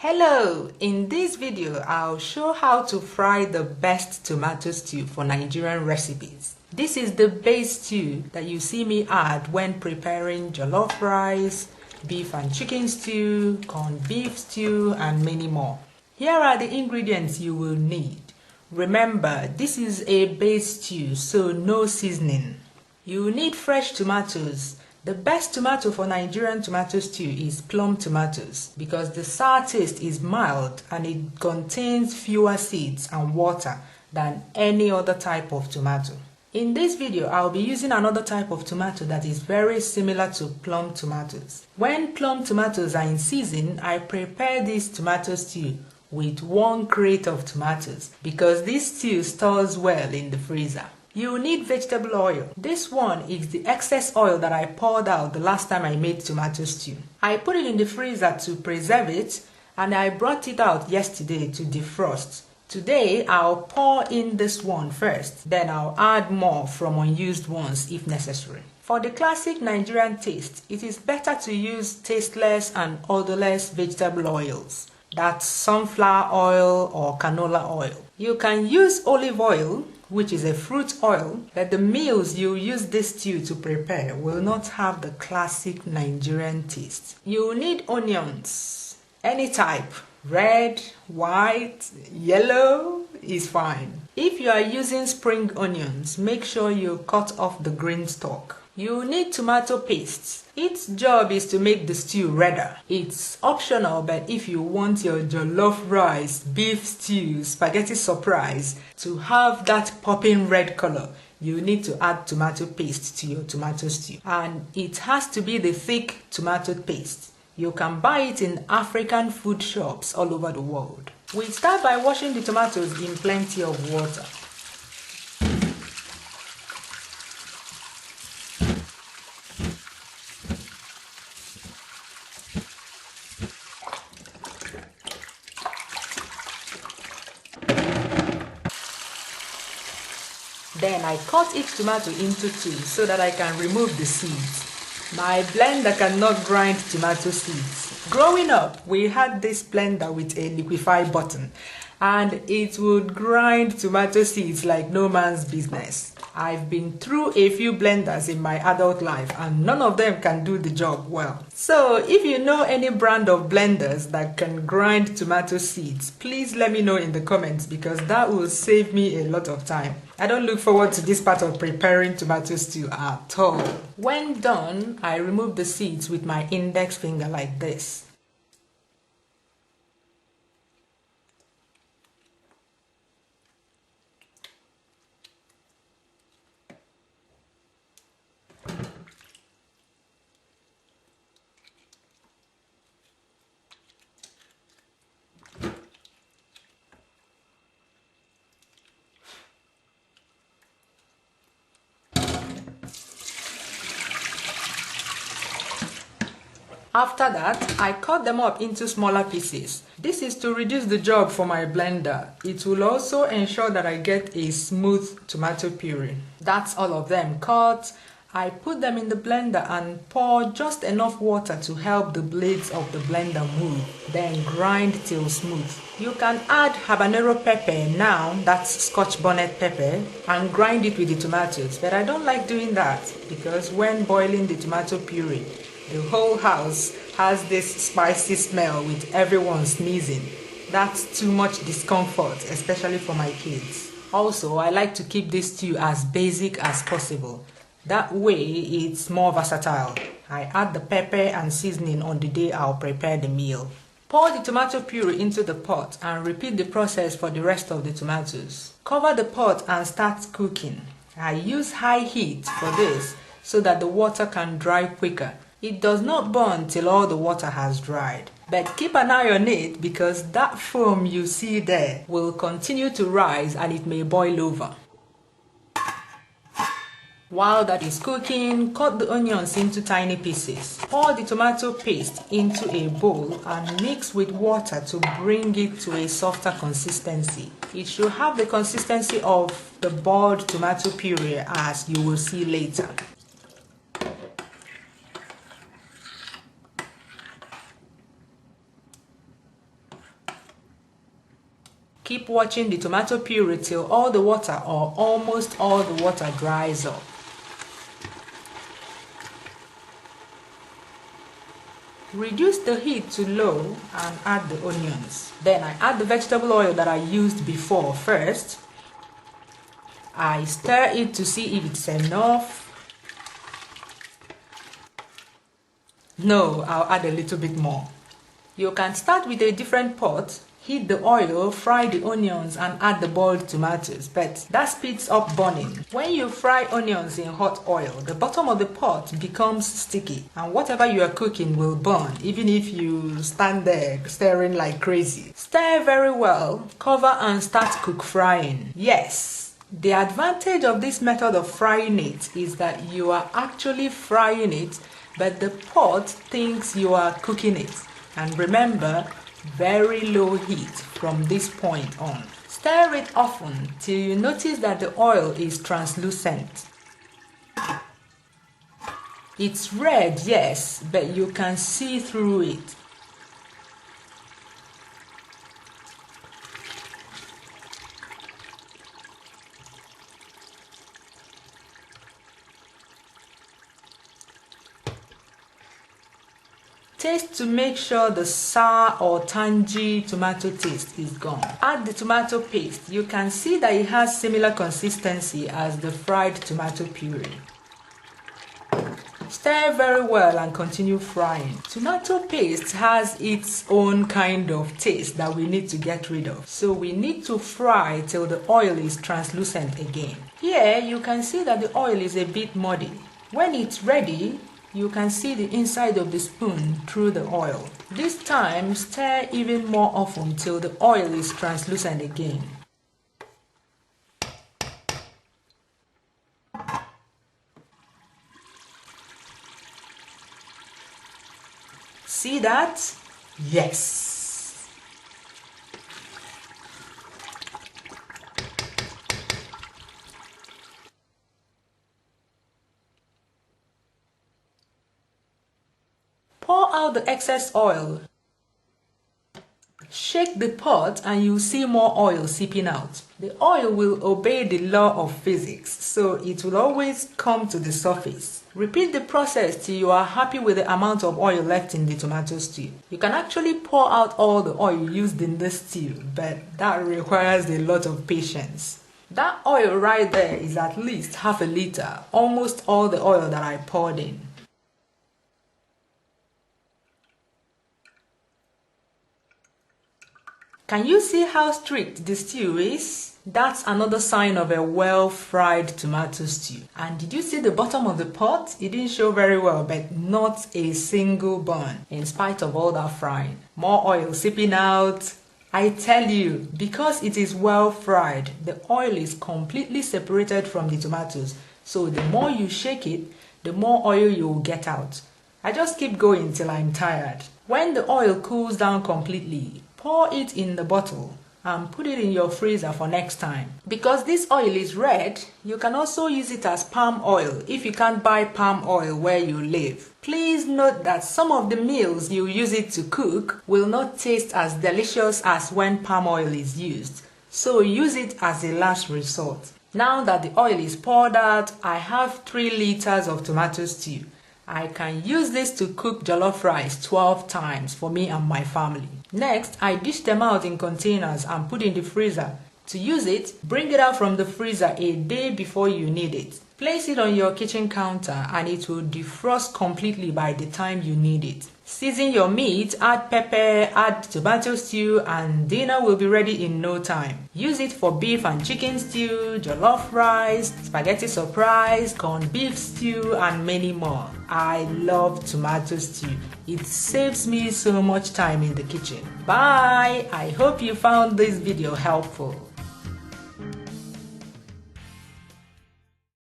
Hello! In this video, I'll show how to fry the best tomato stew for Nigerian recipes. This is the base stew that you see me add when preparing jollof rice, beef and chicken stew, corned beef stew, and many more. Here are the ingredients you will need. Remember, this is a base stew, so no seasoning. You will need fresh tomatoes. The best tomato for Nigerian tomato stew is plum tomatoes because the sour taste is mild and it contains fewer seeds and water than any other type of tomato. In this video, I'll be using another type of tomato that is very similar to plum tomatoes. When plum tomatoes are in season, I prepare this tomato stew with 1 crate of tomatoes because this stew stores well in the freezer. You will need vegetable oil. This one is the excess oil that I poured out the last time I made tomato stew. I put it in the freezer to preserve it and I brought it out yesterday to defrost. Today I'll pour in this one first, then I'll add more from unused ones if necessary. For the classic Nigerian taste, it is better to use tasteless and odorless vegetable oils. That's sunflower oil or canola oil. You can use olive oil, which is a fruit oil, but the meals you use this stew to prepare will not have the classic Nigerian taste. You will need onions, any type, red, white, yellow is fine. If you are using spring onions, make sure you cut off the green stalk. You will need tomato paste. Its job is to make the stew redder. It's optional, but if you want your jollof rice, beef stew, spaghetti surprise to have that popping red color, you need to add tomato paste to your tomato stew. And it has to be the thick tomato paste. You can buy it in African food shops all over the world. We start by washing the tomatoes in plenty of water. Then I cut each tomato into 2 so that I can remove the seeds. My blender cannot grind tomato seeds. Growing up, we had this blender with a liquefy button and it would grind tomato seeds like no man's business. I've been through a few blenders in my adult life and none of them can do the job well. So if you know any brand of blenders that can grind tomato seeds, please let me know in the comments because that will save me a lot of time. I don't look forward to this part of preparing tomato stew at all. When done, I remove the seeds with my index finger like this. After that, I cut them up into smaller pieces. This is to reduce the job for my blender. It will also ensure that I get a smooth tomato puree. That's all of them cut. I put them in the blender and pour just enough water to help the blades of the blender move, then grind till smooth. You can add habanero pepper now, that's Scotch bonnet pepper, and grind it with the tomatoes, but I don't like doing that because when boiling the tomato puree, the whole house has this spicy smell with everyone sneezing. That's too much discomfort, especially for my kids. Also, I like to keep this stew as basic as possible. That way, it's more versatile. I add the pepper and seasoning on the day I'll prepare the meal. Pour the tomato puree into the pot and repeat the process for the rest of the tomatoes. Cover the pot and start cooking. I use high heat for this so that the water can dry quicker. It does not burn till all the water has dried. But keep an eye on it because that foam you see there will continue to rise and it may boil over. While that is cooking, cut the onions into tiny pieces. Pour the tomato paste into a bowl and mix with water to bring it to a softer consistency. It should have the consistency of the boiled tomato puree as you will see later. Keep watching the tomato puree till all the water or almost all the water dries up. Reduce the heat to low and add the onions. Then I add the vegetable oil that I used before first. I stir it to see if it's enough. No, I'll add a little bit more. You can start with a different pot, heat the oil, fry the onions and add the boiled tomatoes, but that speeds up burning. When you fry onions in hot oil, the bottom of the pot becomes sticky and whatever you are cooking will burn, even if you stand there stirring like crazy. Stir very well, cover and start cook frying. Yes, the advantage of this method of frying it is that you are actually frying it, but the pot thinks you are cooking it. And remember, very low heat from this point on. Stir it often till you notice that the oil is translucent. It's red, yes, but you can see through it. Taste to make sure the sour or tangy tomato taste is gone. Add the tomato paste. You can see that it has similar consistency as the fried tomato puree. Stir very well and continue frying. Tomato paste has its own kind of taste that we need to get rid of. So we need to fry till the oil is translucent again. Here you can see that the oil is a bit muddy. When it's ready, you can see the inside of the spoon through the oil. This time, stir even more often till the oil is translucent again. See that? Yes! Pour out the excess oil. Shake the pot and you'll see more oil seeping out. The oil will obey the law of physics, so it will always come to the surface. Repeat the process till you are happy with the amount of oil left in the tomato stew. You can actually pour out all the oil used in the stew, but that requires a lot of patience. That oil right there is at least half a liter, almost all the oil that I poured in. Can you see how strict the stew is? That's another sign of a well-fried tomato stew. And did you see the bottom of the pot? It didn't show very well, but not a single burn, in spite of all that frying. More oil seeping out. I tell you, because it is well fried, the oil is completely separated from the tomatoes. So the more you shake it, the more oil you will get out. I just keep going till I'm tired. When the oil cools down completely, pour it in the bottle and put it in your freezer for next time. Because this oil is red, you can also use it as palm oil if you can't buy palm oil where you live. Please note that some of the meals you use it to cook will not taste as delicious as when palm oil is used. So use it as a last resort. Now that the oil is poured out, I have 3 liters of tomato stew. I can use this to cook jollof rice 12 times for me and my family. Next, I dish them out in containers and put in the freezer. To use it, bring it out from the freezer a day before you need it. Place it on your kitchen counter and it will defrost completely by the time you need it. Season your meat, add pepper, add tomato stew, and dinner will be ready in no time. Use it for beef and chicken stew, jollof rice, spaghetti surprise, corned beef stew, and many more. I love tomato stew. It saves me so much time in the kitchen. Bye! I hope you found this video helpful.